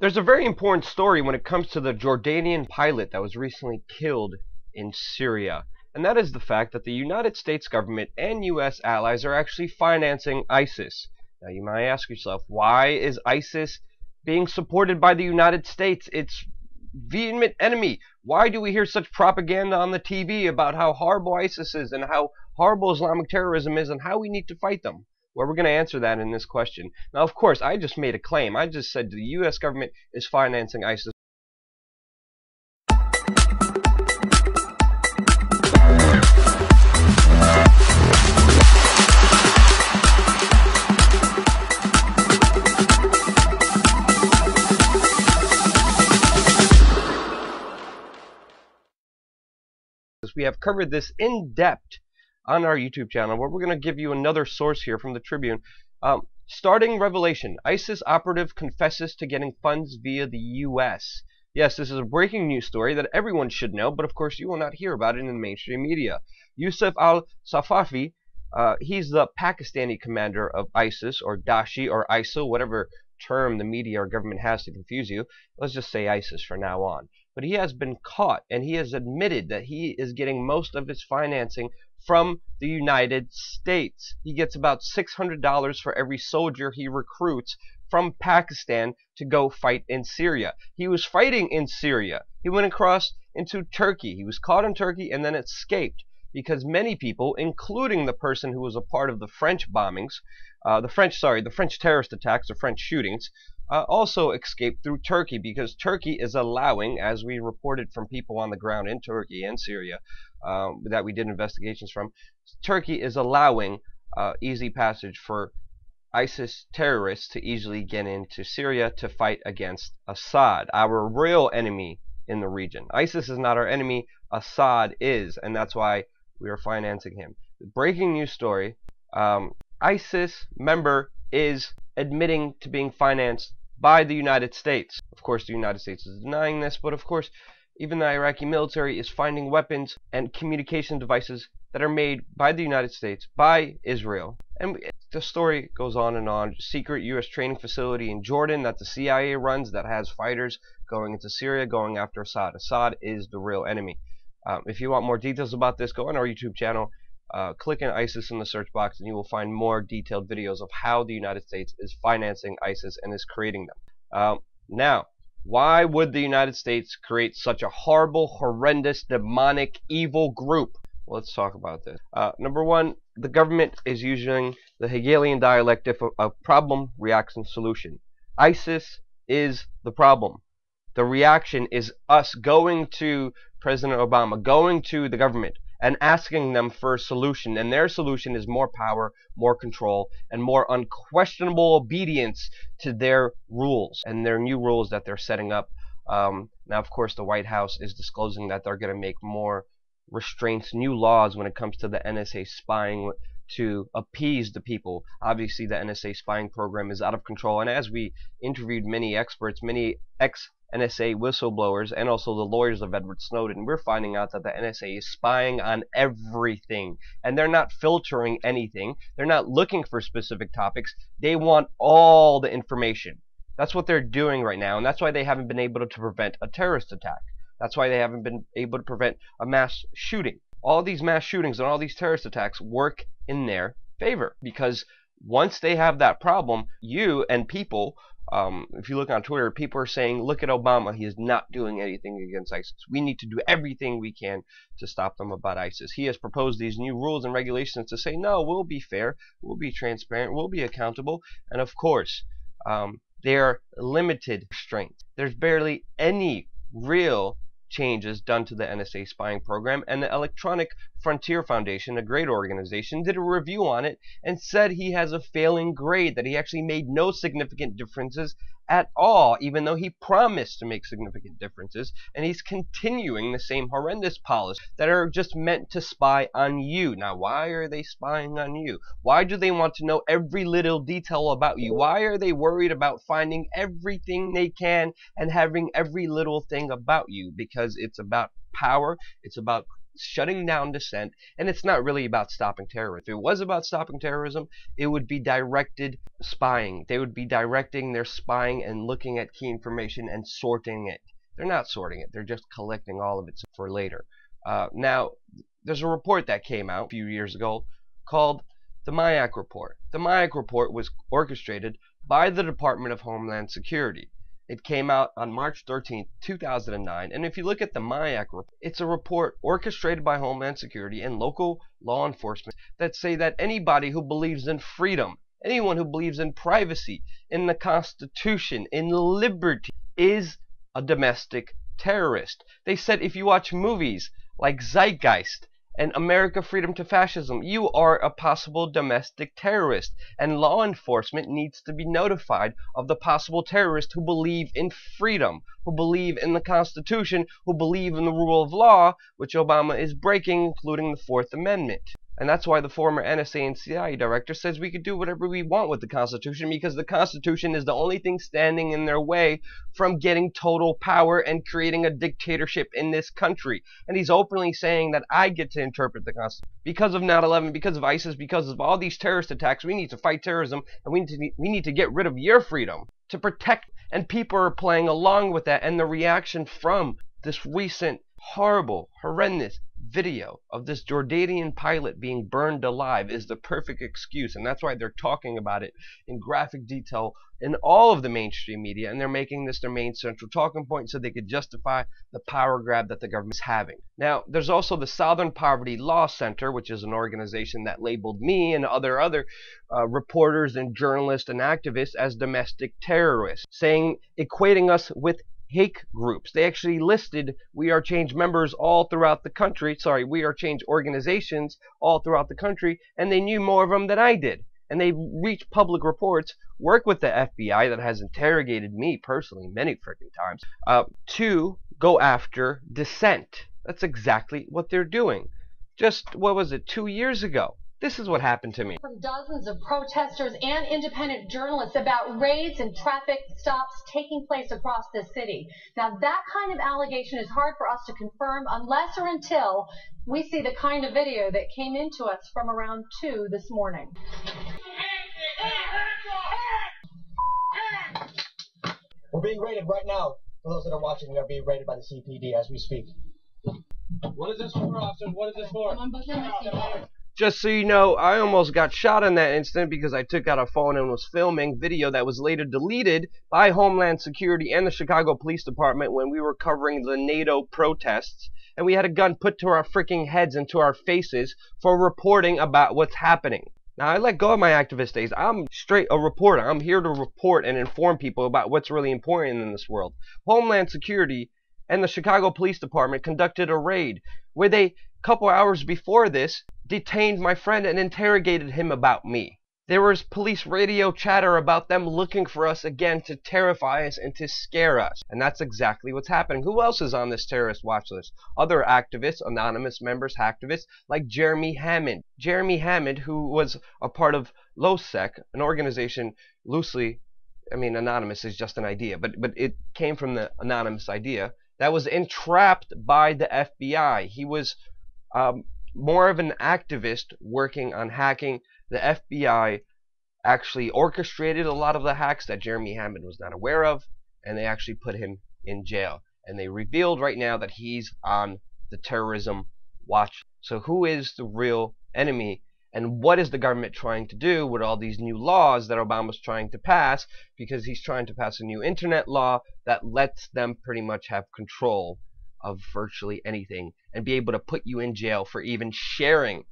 There's a very important story when it comes to the Jordanian pilot that was recently killed in Syria, and that is the fact that the United States government and U.S. allies are actually financing ISIS. Now you might ask yourself, why is ISIS being supported by the United States? Its vehement enemy. Why do we hear such propaganda on the TV about how horrible ISIS is and how horrible Islamic terrorism is and how we need to fight them? Well, we're going to answer that in this question. Now, of course, I just made a claim. I just said the U.S. government is financing ISIS. We have covered this in depth on our YouTube channel, where we're going to give you another source here from the Tribune. Starting Revelation, ISIS operative confesses to getting funds via the U.S. Yes, this is a breaking news story that everyone should know, but of course you will not hear about it in the mainstream media. Yusuf al-Safavi, he's the Pakistani commander of ISIS, or Daesh, or ISIL, whatever term the media or government has to confuse you. Let's just say ISIS for now on. But he has been caught, and he has admitted that he is getting most of his financing from the United States. He gets about $600 for every soldier he recruits from Pakistan to go fight in Syria. He was fighting in Syria. He went across into Turkey. He was caught in Turkey and then escaped, because many people, including the person who was a part of the French bombings, the French terrorist attacks or French shootings, also escaped through Turkey, because Turkey is allowing, as we reported from people on the ground in Turkey and Syria, that we did investigations from, Turkey is allowing easy passage for ISIS terrorists to easily get into Syria to fight against Assad, our real enemy in the region. ISIS is not our enemy, Assad is, and that's why we are financing him. Breaking news story, ISIS member is admitting to being financed by the United States. Of course, the United States is denying this, but of course, even the Iraqi military is finding weapons and communication devices that are made by the United States, by Israel. And the story goes on and on. Secret U.S. training facility in Jordan that the CIA runs that has fighters going into Syria, going after Assad. Assad is the real enemy. If you want more details about this, go on our YouTube channel. Click on ISIS in the search box and you will find more detailed videos of how the United States is financing ISIS and is creating them. Now, why would the United States create such a horrible, horrendous, demonic, evil group? Let's talk about this. Number one, the government is using the Hegelian dialectic of problem, reaction, solution. ISIS is the problem. The reaction is us going to President Obama, going to the government, and asking them for a solution, and their solution is more power, more control, and more unquestionable obedience to their rules and their new rules that they're setting up. Now, of course, the White House is disclosing that they're going to make more restraints, new laws when it comes to the NSA spying to appease the people. Obviously, the NSA spying program is out of control, and as we interviewed many experts, many NSA whistleblowers, and also the lawyers of Edward Snowden, we're finding out that the NSA is spying on everything, and they're not filtering anything. They're not looking for specific topics. They want all the information. That's what they're doing right now, and that's why they haven't been able to prevent a terrorist attack. That's why they haven't been able to prevent a mass shooting. All these mass shootings and all these terrorist attacks work in their favor, because once they have that problem, you and people, if you look on Twitter, people are saying, look at Obama, he is not doing anything against ISIS. We need to do everything we can to stop them about ISIS. He has proposed these new rules and regulations to say, no, we'll be fair, we'll be transparent, we'll be accountable, and of course, there are limited restraints. There's barely any real changes done to the NSA spying program, and the Electronic Frontier Foundation, a great organization, did a review on it and said he has a failing grade, that he actually made no significant differences at all, even though he promised to make significant differences, and he's continuing the same horrendous policies that are just meant to spy on you. Now, why are they spying on you? Why do they want to know every little detail about you? Why are they worried about finding everything they can and having every little thing about you? Because it's about power, it's about shutting down dissent, and it's not really about stopping terrorism. If it was about stopping terrorism, it would be directed spying. They would be directing their spying and looking at key information and sorting it. They're not sorting it. They're just collecting all of it for later. Now, there's a report that came out a few years ago called the MIAC report. The MIAC report was orchestrated by the Department of Homeland Security. It came out on March 13, 2009, and if you look at the MIAC report, it's a report orchestrated by Homeland Security and local law enforcement that say that anybody who believes in freedom, anyone who believes in privacy, in the Constitution, in liberty, is a domestic terrorist. They said if you watch movies like Zeitgeist and America Freedom to Fascism, you are a possible domestic terrorist, and law enforcement needs to be notified of the possible terrorists who believe in freedom, who believe in the Constitution, who believe in the rule of law, which Obama is breaking, including the Fourth Amendment. And that's why the former NSA and CIA director says we could do whatever we want with the Constitution, because the Constitution is the only thing standing in their way from getting total power and creating a dictatorship in this country. And he's openly saying that I get to interpret the Constitution. Because of 9/11, because of ISIS, because of all these terrorist attacks, we need to fight terrorism, and we need to get rid of your freedom to protect. And people are playing along with that, and the reaction from this recent horrible, horrendous video of this Jordanian pilot being burned alive is the perfect excuse, and that's why they're talking about it in graphic detail in all of the mainstream media, and they're making this their main central talking point so they could justify the power grab that the government is having. Now, there's also the Southern Poverty Law Center, which is an organization that labeled me and other reporters and journalists and activists as domestic terrorists, equating us with hate groups. They actually listed We Are Change members all throughout the country, We Are Change organizations all throughout the country, and they knew more of them than I did. And they reached public reports, work with the FBI that has interrogated me personally many freaking times, to go after dissent. That's exactly what they're doing. Just, 2 years ago? This is what happened to me. From dozens of protesters and independent journalists about raids and traffic stops taking place across the city. Now, that kind of allegation is hard for us to confirm unless or until we see the kind of video that came into us from around 2 this morning. We're being raided right now. For those that are watching, we are being raided by the CPD as we speak. What is this for, officer? What is this for? Just so you know, I almost got shot in that instant because I took out a phone and was filming video that was later deleted by Homeland Security and the Chicago Police Department when we were covering the NATO protests, and we had a gun put to our freaking heads and to our faces for reporting about what's happening. Now, I let go of my activist days. I'm straight a reporter. I'm here to report and inform people about what's really important in this world. Homeland Security and the Chicago Police Department conducted a raid where they, a couple hours before this, detained my friend and interrogated him about me. There was police radio chatter about them looking for us again to terrify us and to scare us. And that's exactly what's happening. Who else is on this terrorist watch list? Other activists, anonymous members, hacktivists, like Jeremy Hammond. Jeremy Hammond, who was a part of LOSEC, an organization loosely, anonymous is just an idea, but it came from the anonymous idea, that was entrapped by the FBI. He was more of an activist working on hacking. The FBI actually orchestrated a lot of the hacks that Jeremy Hammond was not aware of, and they actually put him in jail. And they revealed right now that he's on the terrorism watch. So who is the real enemy, and what is the government trying to do with all these new laws that Obama's trying to pass? Because he's trying to pass a new internet law that lets them pretty much have control of virtually anything and be able to put you in jail for even sharing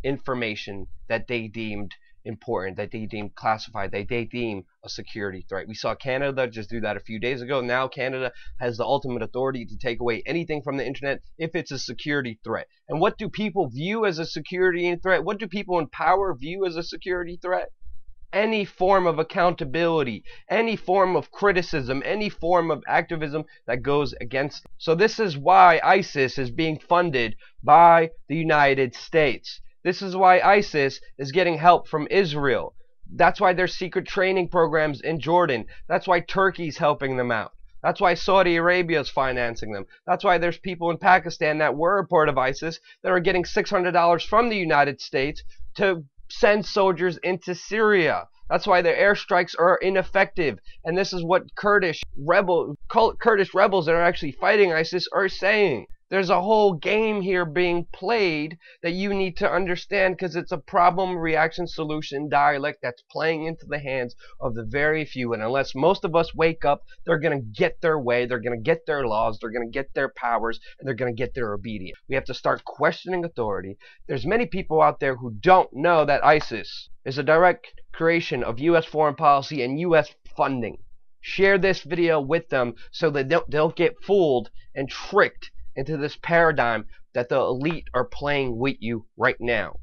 information that they deemed important, that they deemed classified, that they deem a security threat. We saw Canada just do that a few days ago. Now Canada has the ultimate authority to take away anything from the internet if it's a security threat. And what do people view as a security threat? What do people in power view as a security threat? Any form of accountability, any form of criticism, any form of activism that goes against them. So this is why ISIS is being funded by the United States. This is why ISIS is getting help from Israel. That's why there's secret training programs in Jordan. That's why Turkey's helping them out. That's why Saudi Arabia is financing them. That's why there's people in Pakistan that were a part of ISIS that are getting $600 from the United States to send soldiers into Syria. That's why their airstrikes are ineffective. And this is what Kurdish rebels that are actually fighting ISIS are saying. There's a whole game here being played that you need to understand, because it's a problem, reaction, solution dialect that's playing into the hands of the very few. And unless most of us wake up, they're going to get their way, they're going to get their laws, they're going to get their powers, and they're going to get their obedience. We have to start questioning authority. There's many people out there who don't know that ISIS is a direct creation of U.S. foreign policy and U.S. funding. Share this video with them so that they'll get fooled and tricked into this paradigm that the elite are playing with you right now.